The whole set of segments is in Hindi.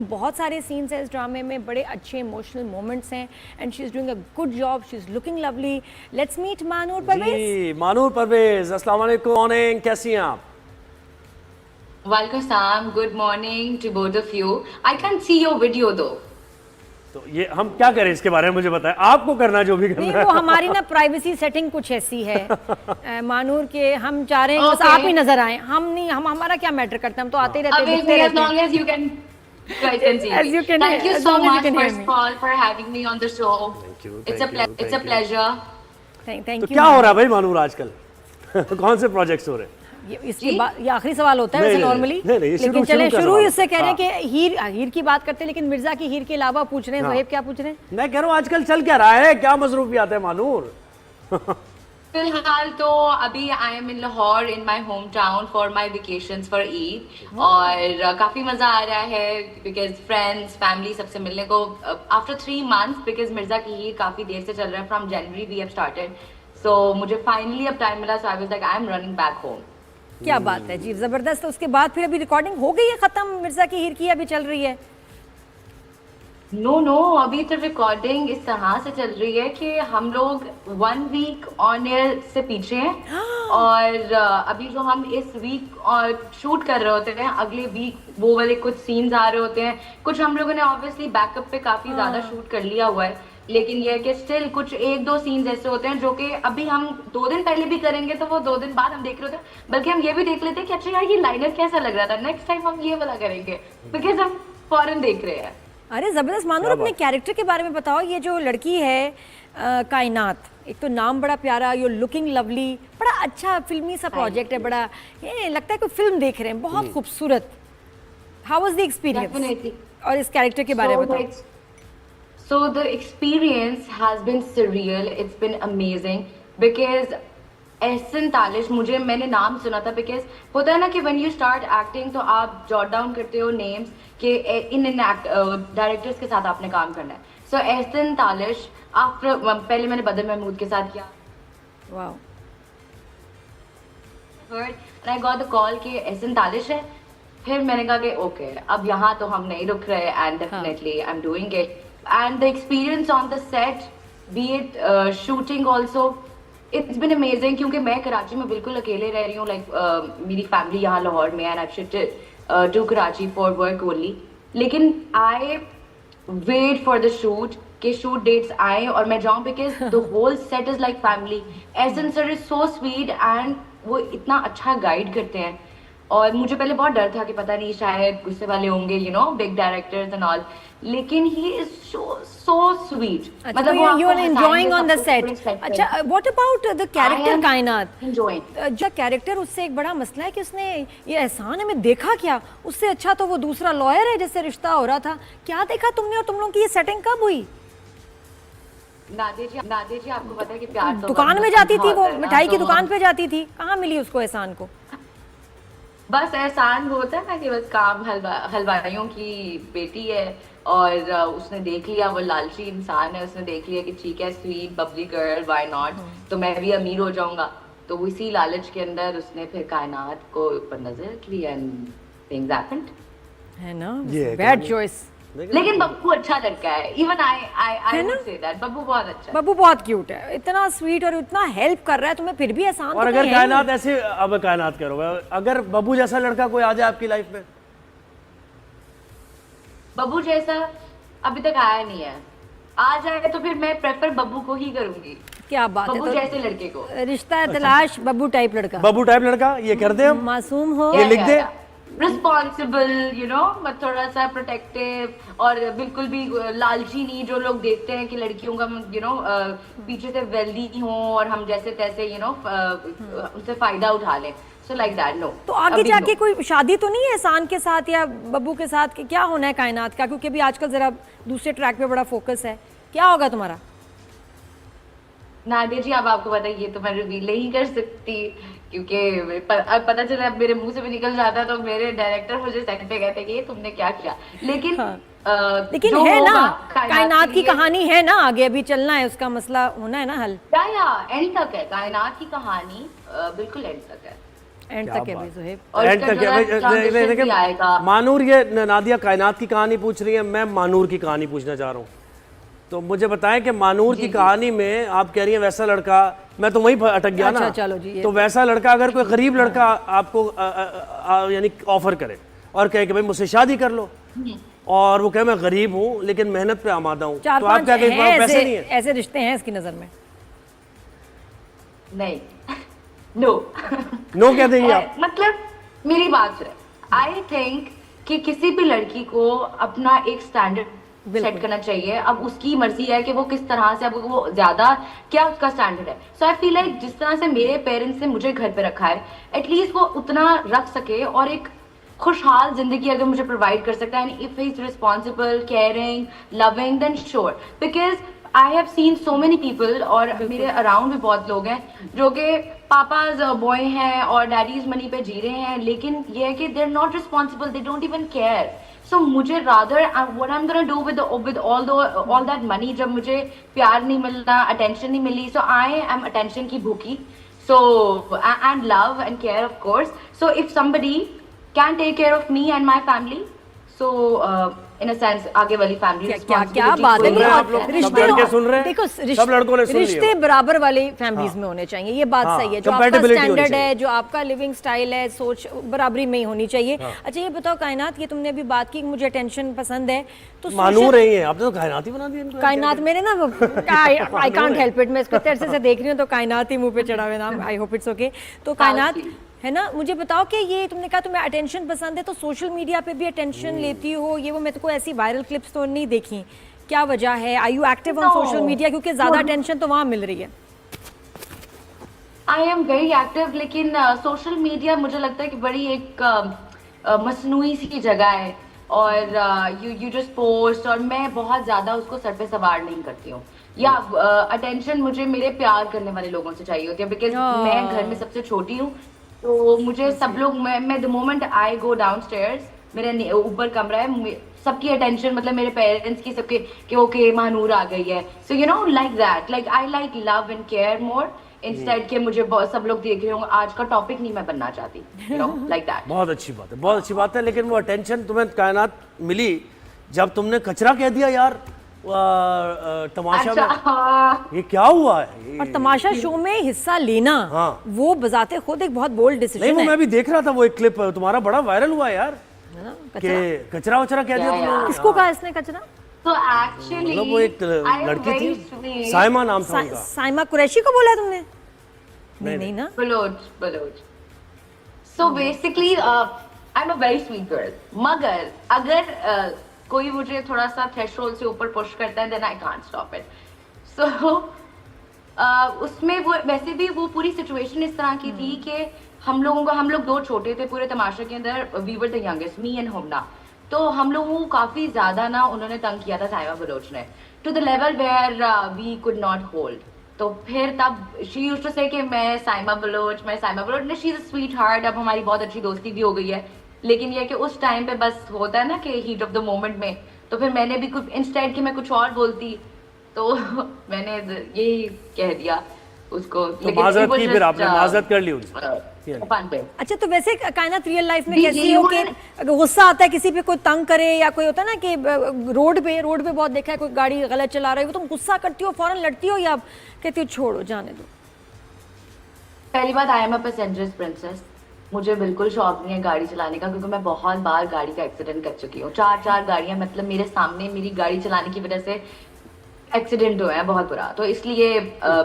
बहुत सारे सीन्स हैं इस ड्रामे में, बड़े अच्छे इमोशनल मोमेंट्स हैं and she is doing a good job, she is looking lovely. Let's meet Manoor Parvez. Ji Manoor Parvez, अस्सलाम वालेकुम. मॉर्निंग, कैसी हैं आप? Walaikum salam. Good morning to both of you. I can't see your video though. तो ये हम क्या करें इसके बारे में मुझे बताएं. आपको करना जो भी करना नहीं, है. वो हमारी ना प्राइवेसी सेटिंग कुछ ऐसी है मानूर के, हम चाह रहे हैं कि बस Okay. आप ही नजर आए. हम नहीं, हम हमारा क्या मैटर करता है, हम तो आते ही रहते हैं, Amazing, दिखते as रहते long हैं. as you guys can see As me. you can- Thank you as so long as you much can hear first me. of all for having me on the show. Thank you, It's a thank you, it's a thank you. pleasure. Thank तो यू. क्या हो रहा है भाई मानूर आजकल? कौन से प्रोजेक्ट्स हो रहे हैं? इसके जी? बाद ये आखिरी सवाल होता है नहीं, वैसे नहीं, नॉर्मली, नहीं, नहीं, शुरू- लेकिन चलें शुरू का शुरू सवाल। इससे कह रहे हैं हाँ। कि हीर की बात करते हैं, लेकिन मिर्जा की हीर के अलावा पूछ रहे हैं. हाँ। ज़ोहेब क्या पूछ रहे हैं? मैं कह रहा हूँ आजकल चल क्या रहा है, क्या मसरूफियात है मानूर? फिलहाल तो अभी I am in Lahore in my home town for my vacations for Eid और काफी मजा आ रहा है बिकॉज फ्रेंड्स फैमिली सबसे मिलने को आफ्टर 3 months बिकॉज मिर्जा की ही काफी देर से चल रहा है. From January we have started, so मुझे फाइनली अब टाइम मिला, so I was like I am running back home. क्या बात है जी, जबरदस्त. उसके बाद फिर अभी रिकॉर्डिंग हो गई है खत्म मिर्जा की हीर की, अभी चल रही है? नो अभी तो रिकॉर्डिंग इस तरह से चल रही है कि हम लोग 1 week ऑन एयर से पीछे हैं और अभी जो हम इस वीक शूट कर रहे होते हैं, अगले वीक वो वाले कुछ सीन्स आ रहे होते हैं. कुछ हम लोगों ने ऑब्वियसली बैकअप पे काफी ज्यादा शूट कर लिया हुआ है, लेकिन ये है कि स्टिल कुछ 1-2 सीन्स ऐसे होते हैं जो कि अभी हम 2 दिन पहले भी करेंगे तो वो 2 दिन बाद हम देख रहे होते हैं. बल्कि हम ये भी देख लेते हैं कि अच्छा यार ये लाइनर कैसा लग रहा था, नेक्स्ट टाइम हम ये वाला करेंगे बिकॉज हम फॉरन देख रहे हैं. अरे जबरदस्त. मानूर, अपने कैरेक्टर के बारे में बताओ. ये जो लड़की है कायनात, एक तो नाम बड़ा प्यारा, यू लुकिंग लवली, बड़ा अच्छा फिल्मी सा प्रोजेक्ट है, बड़ा ये लगता है कोई फिल्म देख रहे हैं, बहुत खूबसूरत. How was the experience? Definitely. और इस कैरेक्टर के बारे में बताओ. So the experience has been surreal. It's been amazing because Ehsan Talish, मैंने नाम सुना था बिकॉज होता है ना कि when you start acting तो आप जॉट डाउन करते हो नेम्स कि इन डायरेक्टर्स के साथ आपने काम करना है. सो एहसन तालिश आफ्टर, पहले मैंने बदर महमूद के साथ किया. Wow. heard and I got the call कि एहसन तालिश है. फिर मैंने कहा कि ओके अब यहाँ तो हम नहीं रुक रहे and definitely I am doing it. And the experience on the set, B it shooting also, it's been amazing क्योंकि मैं कराची में बिल्कुल अकेले रह रही हूँ. लाइक मेरी फैमिली यहाँ लाहौर में and I shifted to Karachi for work only. लेकिन I wait for the shoot के शूट डेट्स आए और मैं जाऊँ because the whole set is like family. Ehsan sir is so sweet and वो इतना अच्छा गाइड करते हैं. और मुझे पहले बहुत डर था कि पता नहीं शायद गुस्से वाले होंगे, you know, big directors and all, लेकिन ही इज सो स्वीट. मतलब you are enjoying on the set. अच्छा, what about the character Kainaat? जो कैरेक्टर, उससे एक बड़ा मसला है कि उसने ये एहसान है, मैं देखा क्या उससे अच्छा तो वो दूसरा लॉयर है जिससे रिश्ता हो रहा था. क्या देखा तुमने और तुम लोगों की ये सेटिंग कब हुई? नादिया जी आपको पता है कि प्यार तो दुकान में जाती थी, वो मिठाई की दुकान पे जाती थी, कहाँ मिली उसको एहसान को? बस एहसान वो होता है ना कि बस काम हलवाइयों की बेटी है और उसने देख लिया, वो लालची इंसान है, उसने देख लिया कि ठीक है sweet bubbly girl, why not, तो मैं भी अमीर हो जाऊंगा. तो वो इसी लालच के अंदर उसने फिर कायनात को ऊपर नजर रखी एंड थिंग्स हैपेंड. है ना, ये बैड चॉइस. लेकिन बब्बू अच्छा लड़का है. Even I would say that Babbu बहुत अच्छा है. बब्बू बहुत क्यूट है, इतना स्वीट और इतना हेल्प कर रहा है तुम्हें, फिर भी एहसान. और तो अगर कहीं है कायनात ऐसे, अब कायनात करो, अगर बब्बू जैसा लड़का कोई आ जाए आपकी लाइफ में? बब्बू जैसा अभी तक आया नहीं है. आ जाए तो फिर मैं प्रेफर बब्बू को ही करूंगी. क्या बात है. बब्बू तो जैसे लड़के को रिश्ता है तलाश बब्बू टाइप लड़का, बब्बू टाइप लड़का, ये कर दे हम. मासूम हो, ये लिख दे. रिस्पॉन्सिबल, यू नो, थोड़ा सा प्रोटेक्टिव और बिल्कुल भी लालची नहीं. जो लोग देखते हैं कि लड़कियों का, यू नो, पीछे से वेल्दी हो और हम जैसे तैसे, यू नो, उनसे फायदा उठा लें. So like that, no. तो आगे जाके कोई शादी तो नहीं है एहसान के साथ या बब्बू के साथ? कि क्या होना है कायनात का? क्योंकि अभी आजकल जरा दूसरे ट्रैक पे बड़ा फोकस है. क्या होगा तुम्हारा? नादिया जी अब आपको पता है, ये तो मैं रिवील नहीं कर सकती क्योंकि पता चला अब मेरे मुंह से भी निकल जाता तो मेरे डायरेक्टर मुझे सेट पे कहते कि ये तुमने क्या किया. लेकिन लेकिन है ना, कायनात की कहानी है ना, आगे अभी चलना है, उसका मसला होना है ना हल. या एंड तक है कायनात की कहानी, बिल्कुल एंड तक है. एंड क्या तक है बात। भाई ज़ुहैब। और एंड इसका तक जो है transition भी देखिए आएगा। मानूर, ये नादिया कायनात की कहानी पूछ रही है, मैं मानूर की कहानी पूछना चाह रहा हूँ। तो मुझे बताएं कि मानूर की कहानी में आप कह रही हैं वैसा लड़का, मैं तो वहीं अटक गया अच्छा, ना। चलो जी, ये तो वैसा लड़का अगर कोई गरीब लड़का आपको यानी ऑफर करे और कहे कि भाई मुझसे शादी कर लो, और वो कहे मैं गरीब हूँ लेकिन मेहनत पे आमादा हूँ, चार तो आप पांच क्या कहेंगे हैं पैसे नहीं है? ऐसे रिश्ते हैं इसकी नज़र में। नहीं नो नो कह देंगे आप? मतलब मेरी बात सुने, आई थिंक कि किसी भी लड़की को अपना एक स्टैंडर्ड सेट करना चाहिए। अब उसकी मर्जी है कि वो किस तरह से, अब वो ज्यादा क्या उसका स्टैंडर्ड है। सो आई फील लाइक जिस तरह से मेरे पेरेंट्स ने मुझे घर पे रखा है, एटलीस्ट वो उतना रख सके और एक खुशहाल जिंदगी अगर मुझे प्रोवाइड कर सकता है, and if he is responsible, caring, loving, then sure. Because I have seen so many people, और मेरे अराउंड भी बहुत लोग हैं जो कि पापाज बॉय हैं और डैडीज मनी पे जी रहे हैं, लेकिन ये है कि they are not responsible, they don't even care. So मुझे rather what I am gonna do with all that money, जब मुझे प्यार नहीं मिलना, अटेंशन नहीं मिली, सो आई एम अटेंशन की भूखी, so and love and care of course. So if somebody can take care of me and my family, so in a sense आगे वाली family क्या बात है। सुन रहे हैं आप लोग? सब लड़के सुन रहे हैं? देखो सब लड़कों ने सुन लिया। रिश्ते बराबर वाली फैमिलीज में होने चाहिए, ये बात सही है। जो आपका compatibility होनी स्टैंडर्ड है, चाहिए। जो आपका लिविंग स्टाइल है, सोच बराबरी में ही होनी चाहिए। अच्छा ये बताओ कायनात, ये तुमने अभी बात की कि मुझे अटेंशन पसंद है, तो मानूर रही है आपने, तो कायनात ही बना दी इनको। कायनात मेरे ना आई कांट हेल्प इट, मैं इसको तेरे से देख रही हूँ तो कायनात ही मुंह पे चढ़ा हुआ नाम। I hope it's okay. तो कायनात है ना, मुझे बताओ कि ये तुमने कहा तुम्हें अटेंशन पसंद है, तो सोशल मीडिया पे भी अटेंशन लेती हो, ये वो मैं तो कोई ऐसी वायरल क्लिप्स तो नहीं देखी, क्या वजह है? Are you active on social media? क्योंकि ज्यादा अटेंशन तो वहां मिल रही है। आई एम वेरी एक्टिव, लेकिन सोशल मीडिया मुझे लगता है कि बड़ी एक मसनूई सी जगह है, और यू जस्ट पोस्ट, और मैं बहुत ज्यादा उसको सर पे सवार नहीं करती हूँ। या अटेंशन मुझे मेरे प्यार करने वाले लोगों से चाहिए होती है, बिकॉज मैं घर में सबसे छोटी हूँ, तो मुझे सब लोग, मैं the moment I go down stairs, मेरे ऊपर कमरा है, सबकी अटेंशन, मतलब मेरे पेरेंट्स की, सबके कि ओके महानूर आ गई है, so you know like that, like I like love and care more, instead के मुझे सब लोग देख रहे होंगे, आज का टॉपिक नहीं मैं बनना चाहती, यू नो लाइक दैट। बहुत अच्छी बात है, बहुत अच्छी बात है। लेकिन वो अटेंशन तुम्हें कायनात मिली जब तुमने कचरा कह दिया यार तमाशा में। ये क्या हुआ है? और तमाशा शो में हिस्सा लेना, हाँ। वो बजाते खुद एक बहुत बोल्ड नहीं, डिसीजन वो है। मैं भी देख रहा था, वो एक क्लिप तुम्हारा बड़ा वायरल हुआ है यार, है ना, कि कचरा। कचरा वचरा कह दिया तुमने। किसको कहा इसने कचरा? तो एक्चुअली मतलब वो एक लड़की थी, साइमा नाम था उनका। साइमा कुरैशी को बोला तुमने? नहीं ना। Bloch. So basically, I'm a very sweet girl. मगर अगर कोई मुझे थोड़ा सा थ्रेशोल्ड से ऊपर पुश करता है, then I can't stop it. So उसमें वो वैसे भी वो पूरी सिचुएशन इस तरह की थी कि हम लोग दो छोटे थे पूरे तमाशे के अंदर, we were the youngest, me and Humna. तो हम लोगों को काफी ज्यादा ना उन्होंने तंग किया था साइमा बलोच ने, to the level where we could not hold. तो फिर तब शी यूज्ड टू से कि मैं साइमा बलोच, ने, she is a sweet heart. अब हमारी बहुत अच्छी दोस्ती भी हो गई है, लेकिन ये कि उस टाइम पे बस होता है ना कि हीट ऑफ द मोमेंट में, तो फिर मैंने भी कुछ इंस्टेड कि मैं कुछ और बोलती, तो मैंने यही कह दिया उसको। तो माजरत की, फिर आपने माजरत कर ली उनसे? अच्छा, तो वैसे कायनात रियल लाइफ में जी, कैसी जी, हो कि अगर गुस्सा आता है किसी पे, कोई तंग करे, या कोई होता है ना कि रोड पे बहुत देखा है कोई गाड़ी गलत चला रही हो, तुम गुस्सा करती हो, फौरन लड़ती हो, या कहती हो छोड़ो जाने दो? पहली बात, आई एम अ पैसेंजर्स प्रिंसेस, मुझे बिल्कुल शौक नहीं है गाड़ी चलाने का, क्योंकि मैं बहुत बार गाड़ी का एक्सीडेंट कर चुकी हूँ। 4 गाड़ियां, मतलब मेरे सामने मेरी गाड़ी चलाने की वजह से एक्सीडेंट हुआ है बहुत बुरा, तो इसलिए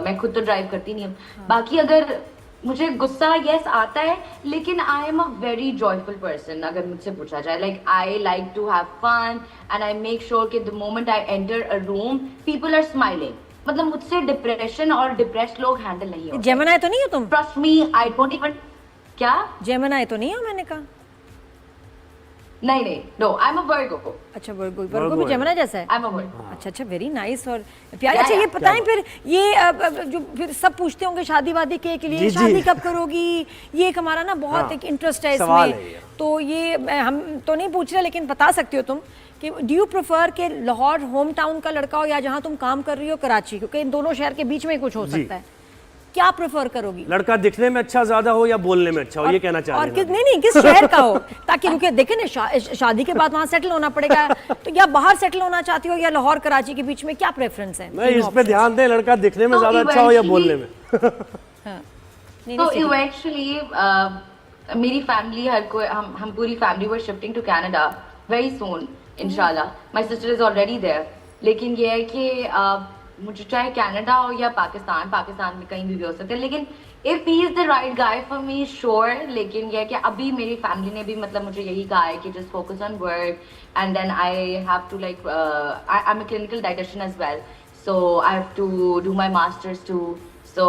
मैं खुद तो ड्राइव करती नहीं हूँ। बाकी अगर मुझे गुस्सा यस आता है, लेकिन I am a very joyful person अगर मुझसे पूछा जाए। Like I like to have fun, and I make sure कि the moment I enter a room people are smiling. मतलब मुझसे डिप्रेशन और डिप्रेस्ड लोग हैंडल नहीं होते। जेमिनी तो नहीं हो तुम? Trust me, I don't even. क्या? जेमिनी तो नहीं हो? मैंने कहा नहीं, नो, आई एम अ वर्गो। अच्छा, वर्गो भी जेमिनी जैसा है? आई एम अ वर्गो। अच्छा, वेरी नाइस और प्यारी। अच्छा, ये बताएं फिर, ये जो फिर सब पूछते होंगे शादी वादी के लिए, शादी कब करोगी, ये एक हमारा ना बहुत एक इंटरेस्ट है इसमें, तो ये हम तो नहीं पूछ रहे, लेकिन बता सकते हो तुम कि डू यू प्रेफर कि लाहौर होम टाउन का लड़का हो, या जहाँ तुम काम कर रही हो कराची, क्योंकि इन दोनों शहर के बीच में ही कुछ हो सकता है? क्या प्रेफर करोगी? लड़का दिखने में अच्छा ज्यादा हो या बोलने में अच्छा हो, ये कहना चाह और रहे हैं नहीं नहीं, किस शहर का हो, ताकि रुके देखे ना, शादी के बाद वहाँ सेटल होना पड़ेगा, तो या बाहर सेटल होना चाहती हो या लाहौर कराची के बीच में, क्या प्रेफरेंस है? मैं इस पे ध्यान दें, लड़का दिखने में तो ज्यादा अच्छा हो या बोलने में। हाँ, नहीं, तो नहीं, इवेंचुअली मेरी फैमिली हर कोई हम पूरी family were shifting to Canada very soon इंशाल्लाह। My sister is already there. लेकिन ये है कि मुझे चाहे कनाडा हो या पाकिस्तान में कहीं भी हो सकते हैं, लेकिन if he is the right guy for me sure. लेकिन ये है कि अभी मेरी फैमिली ने भी मतलब मुझे यही कहा है कि just focus on work and then I have to like I am a clinical dietitian as well, so I have to do my masters too. तो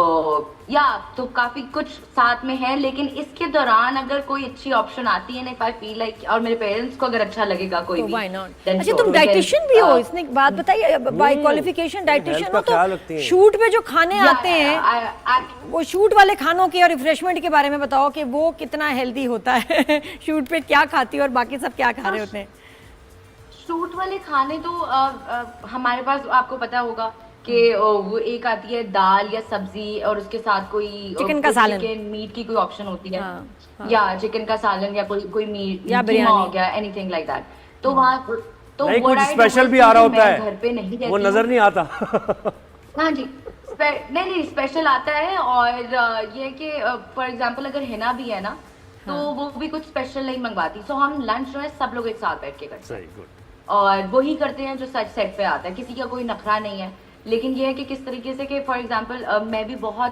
या तो काफी कुछ साथ में है, लेकिन इसके दौरान अगर कोई अच्छी ऑप्शन आती है ना, इफ आई फील लाइक, और मेरे पेरेंट्स को अगर अच्छा लगेगा कोई तो भी, व्हाई नॉट? then अच्छा, sure, तुम because, डाइटिशियन भी हो, इसने एक बात बताई, बाय क्वालिफिकेशन डाइटिशियन हो, का ख्याल रखती तो हैं। शूट पे जो खाने आते हैं, I- वो शूट वाले खानों के और रिफ्रेशमेंट के बारे में बताओ कि वो कितना हेल्दी होता है। शूट पे क्या खाती हो और बाकी सब क्या खा रहे होते हैं? शूट वाले खाने तो हमारे पास आपको पता होगा कि वो एक आती है दाल या सब्जी और उसके साथ कोई चिकन का सालन, चिकन मीट की कोई ऑप्शन होती है। हाँ। या चिकन का सालन या कोई मीट या कीमा बिरयानी। हो गया, एनीथिंग लाइक दैट। तो वहाँ तो नहीं, what कुछ I do स्पेशल is भी आ रहा कि होता मैं है, घर पे नहीं रहती वो नजर हूँ। नहीं आता। हाँ जी, नहीं स्पेशल आता है। और ये है कि फॉर एग्जांपल अगर हिना भी है ना, तो वो भी कुछ स्पेशल नहीं मंगवाती। सो हम लंच जो है सब लोग एक साथ बैठ के करते हैं, सही, गुड। और वही करते हैं जो सच सेट पे आता है। किसी का कोई नखरा नहीं है। लेकिन ये है कि किस तरीके से कि फॉर एग्जांपल मैं भी बहुत